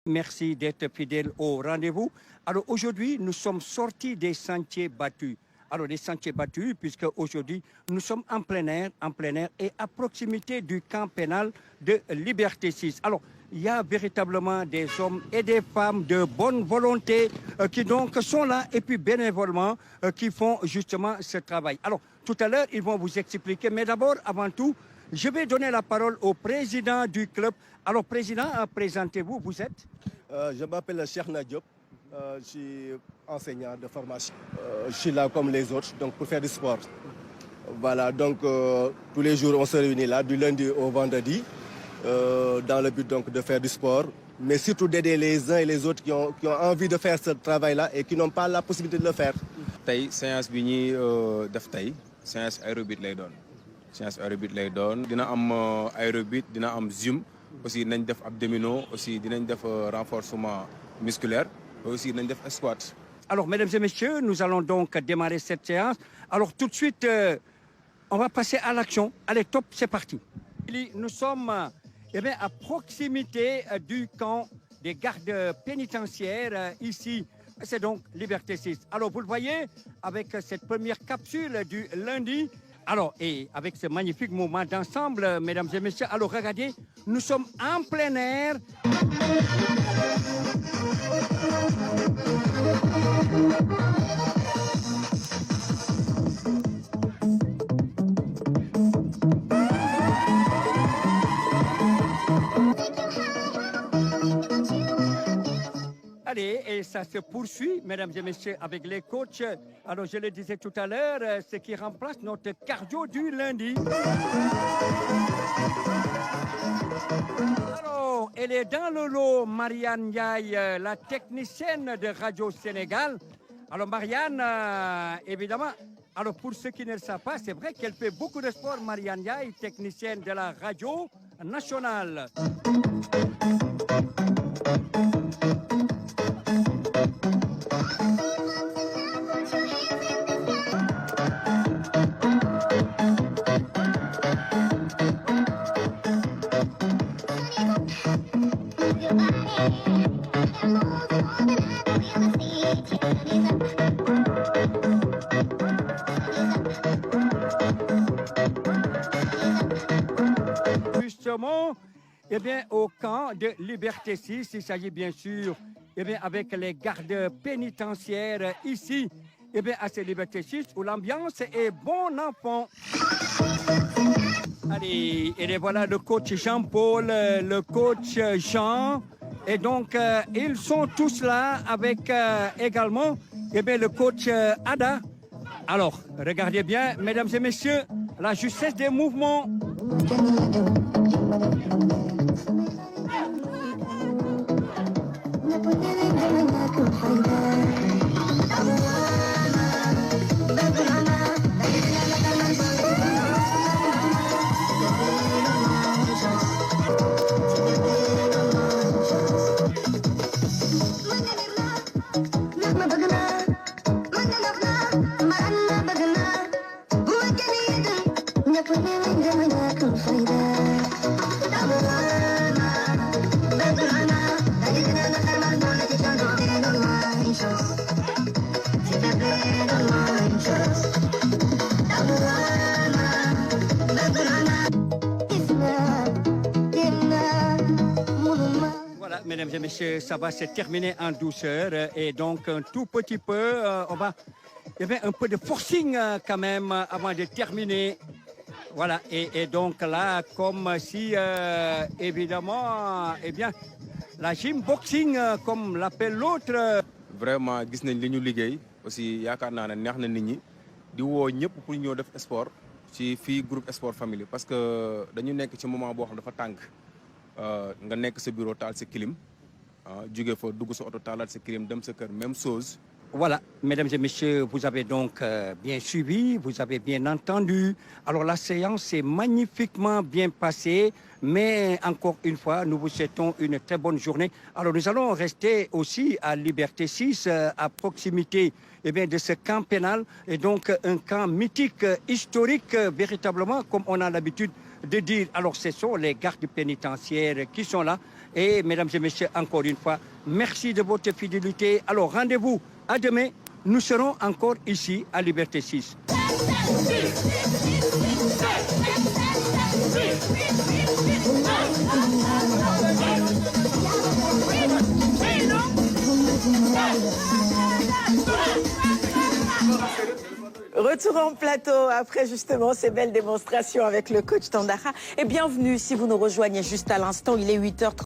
Merci d'être fidèle au rendez-vous. Alors aujourd'hui, nous sommes sortis des sentiers battus. Alors des sentiers battus, puisque aujourd'hui, nous sommes en plein air et à proximité du camp pénal de Liberté 6. Alors, il y a véritablement des hommes et des femmes de bonne volonté qui donc sont là et puis bénévolement qui font justement ce travail. Alors, tout à l'heure, ils vont vous expliquer, mais d'abord, avant tout, je vais donner la parole au président du club. Alors, président, présentez-vous, vous êtes Je m'appelle Cheikh Diop, je suis enseignant de formation. Je suis là comme les autres, donc pour faire du sport. Voilà, donc tous les jours, on se réunit là, du lundi au vendredi, dans le but donc de faire du sport, mais surtout d'aider les uns et les autres qui ont envie de faire ce travail-là et qui n'ont pas la possibilité de le faire. Tey séance bi ñuy def tey séance aérobie lay doon séance aérobie lay doon dina am aérobie dina am gym aussi nañ def abdominaux aussi dinañ def renforcement musculaire aussi nañ def squat. Alors, mesdames et messieurs, nous allons donc démarrer cette séance. Alors, tout de suite, on va passer à l'action. Allez, top, c'est parti. Nous sommes à proximité du camp des gardes pénitentiaires ici. C'est donc Liberté 6. Alors, vous le voyez, avec cette première capsule du lundi, alors, et avec ce magnifique mouvement d'ensemble, mesdames et messieurs, alors regardez, nous sommes en plein air. Allez, et ça se poursuit, mesdames et messieurs, avec les coachs. Alors, je le disais tout à l'heure, ce qui remplace notre cardio du lundi. Alors, elle est dans le lot, Marianne Ndiaye, la technicienne de Radio Sénégal. Alors, Marianne, évidemment, alors pour ceux qui ne le savent pas, c'est vrai qu'elle fait beaucoup de sport, Marianne Ndiaye, technicienne de la radio nationale. Justement, eh bien, au camp de Liberté 6, il s'agit bien sûr avec les gardes pénitentiaires ici, à ces Liberté 6 où l'ambiance est bon enfant. Allez, et les voilà le coach Jean-Paul, le coach Jean. Et donc, ils sont tous là avec également le coach Ada. Alors, regardez bien, mesdames et messieurs, la justesse des mouvements. Voilà, mesdames et messieurs, ça va se terminer en douceur et donc un tout petit peu, on va, un peu de forcing quand même avant de terminer. Voilà, et donc là, comme si, évidemment, la gym boxing, comme l'appelle l'autre. Vraiment gis nañ li ñu liggéey aussi yaakaar naa ne neex na nit ñi di woo ñëpp pour ñëw def sport ci fii groupe sport famille parce que dañu nekk ci moment boo xam dafa tàng nga nekk sa bureau taal sa clim jóge fa dugg sa oto taalaat sa clim dem sa kër même chose. Voilà, mesdames et messieurs, vous avez donc bien suivi, vous avez bien entendu. Alors la séance s'est magnifiquement bien passée, mais encore une fois, nous vous souhaitons une très bonne journée. Alors nous allons rester aussi à Liberté 6, à proximité de ce camp pénal, et donc un camp mythique, historique, véritablement, comme on a l'habitude de dire. Alors ce sont les gardes pénitentiaires qui sont là, Et mesdames et messieurs, encore une fois, merci de votre fidélité. Alors rendez-vous à demain. Nous serons encore ici à Liberté 6. Retour en plateau après justement ces belles démonstrations avec le coach Tandakha. Et bienvenue si vous nous rejoignez juste à l'instant, il est 8h30.